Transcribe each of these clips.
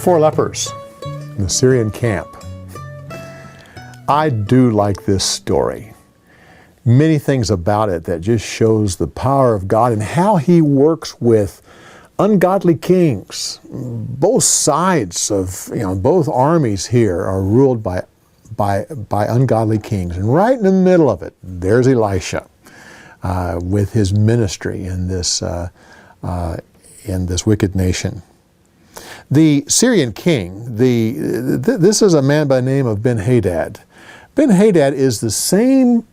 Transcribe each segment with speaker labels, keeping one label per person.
Speaker 1: four lepers in the Syrian camp. I do like this story. Many things about it that just shows the power of God and how He works with ungodly kings. Both sides of, both armies here are ruled by ungodly kings. And right in the middle of it, there's Elisha with his ministry in this wicked nation. The Syrian king, this is a man by the name of Ben-Hadad. Ben-Hadad is the same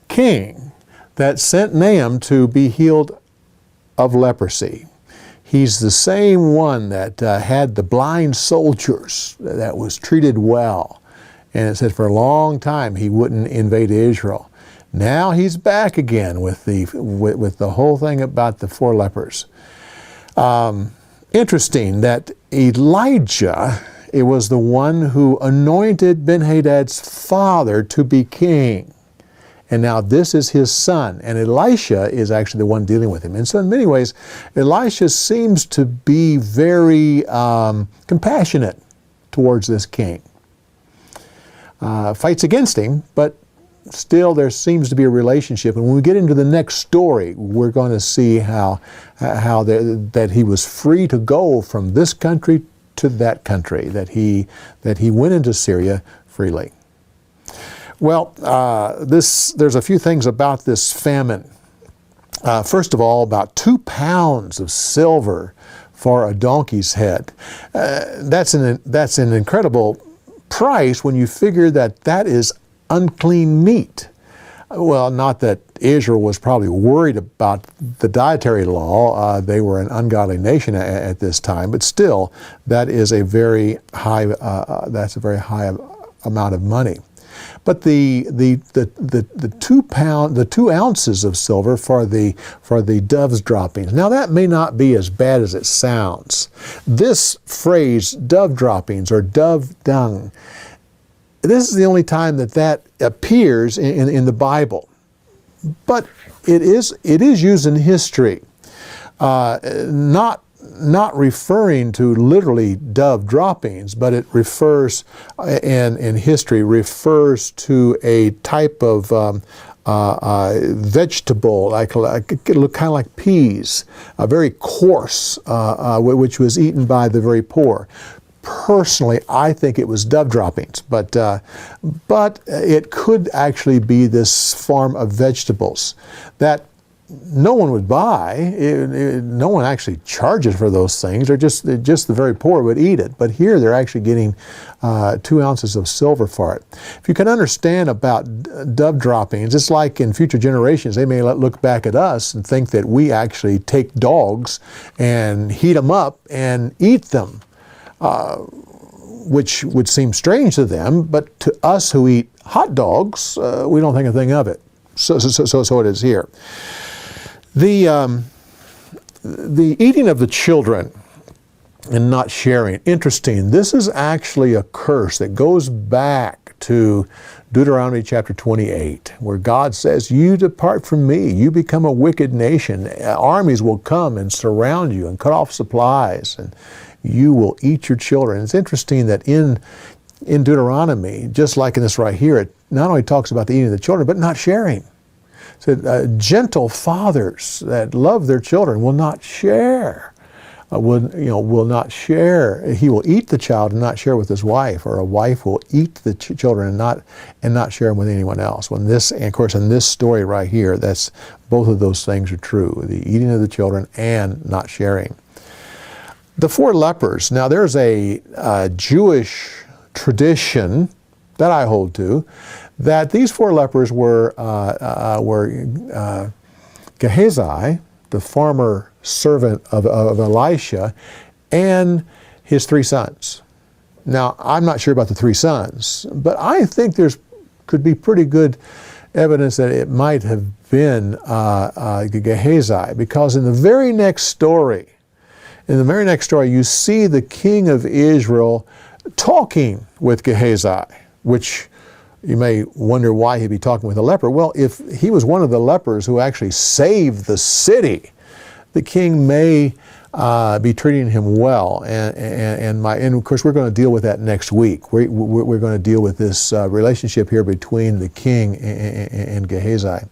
Speaker 1: king that sent Naaman to be healed of leprosy. He's the same one that had the blind soldiers that was treated well. And it said for a long time he wouldn't invade Israel. Now he's back again with the whole thing about the four lepers. Interesting that Elijah, it was the one who anointed Ben-Hadad's father to be king. And now this is his son, and Elisha is actually the one dealing with him. And so in many ways, Elisha seems to be very compassionate towards this king. Fights against him, but still there seems to be a relationship. And when we get into the next story, we're going to see how that he was free to go from this country to that country, that he went into Syria freely. Well, there's a few things about this famine. First of all, about 2 pounds of silver for a donkey's head. That's an incredible price when you figure that is unclean meat. Well, not that Israel was probably worried about the dietary law. They were an ungodly nation at this time, but still, that is a very high. That's a very high amount of money. But the 2 ounces of silver for the dove's droppings. Now that may not be as bad as it sounds. This phrase, dove droppings or dove dung, this is the only time that appears in the Bible. But it is used in history, not referring to literally dove droppings, but it refers, in history, refers to a type of vegetable, kind of like peas, very coarse, which was eaten by the very poor. Personally, I think it was dove droppings, but it could actually be this form of vegetables that no one would buy. No one actually charges for those things. They're just the very poor would eat it. But here they're actually getting 2 ounces of silver for it. If you can understand about dove droppings, it's like in future generations, they may look back at us and think that we actually take dogs and heat them up and eat them. Which would seem strange to them, but to us who eat hot dogs, we don't think a thing of it. So it is here. The eating of the children and not sharing. Interesting. This is actually a curse that goes back to Deuteronomy chapter 28, where God says, "You depart from me, you become a wicked nation. Armies will come and surround you and cut off supplies, and you will eat your children." It's interesting that in Deuteronomy, just like in this right here, it not only talks about the eating of the children, but not sharing. It said, gentle fathers that love their children will not share. Will not share. He will eat the child and not share with his wife, or a wife will eat the children and not share them with anyone else. And of course, in this story right here, that's both of those things are true: the eating of the children and not sharing. The four lepers. Now, there's a Jewish tradition that I hold to, that these four lepers were Gehazi, the former servant of Elisha, and his 3 sons. Now, I'm not sure about the 3 sons, but I think could be pretty good evidence that it might have been Gehazi, because in the very next story, you see the king of Israel talking with Gehazi, which you may wonder why he'd be talking with a leper. Well, if he was one of the lepers who actually saved the city, the king may be treating him well. And of course, we're going to deal with that next week. We're going to deal with this relationship here between the king and Gehazi.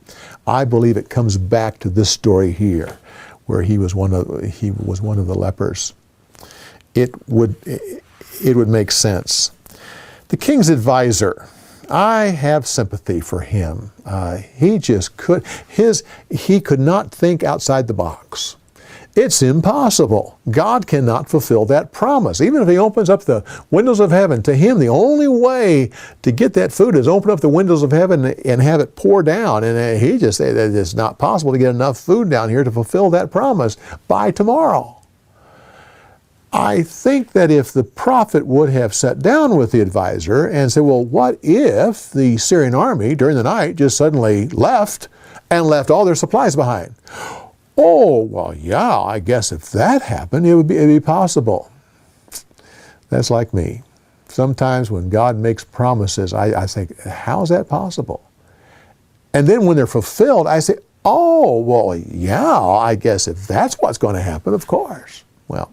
Speaker 1: I believe it comes back to this story here, where he was one of the lepers. It would make sense. The king's advisor, I have sympathy for him. He could not think outside the box. It's impossible. God cannot fulfill that promise. Even if he opens up the windows of heaven, to him the only way to get that food is open up the windows of heaven and have it pour down. And he just said that it's not possible to get enough food down here to fulfill that promise by tomorrow. I think that if the prophet would have sat down with the advisor and said, well, what if the Syrian army during the night just suddenly left and left all their supplies behind? Oh, well, yeah, I guess if that happened, it'd be possible. That's like me. Sometimes when God makes promises, I think, how is that possible? And then when they're fulfilled, I say, oh, well, yeah, I guess if that's what's going to happen, of course. Well,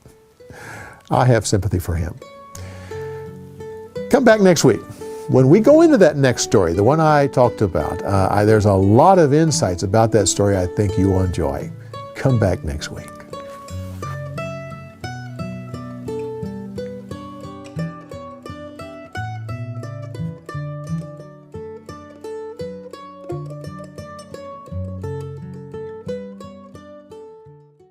Speaker 1: I have sympathy for him. Come back next week. When we go into that next story, the one I talked about, there's a lot of insights about that story I think you will enjoy. Come back next week.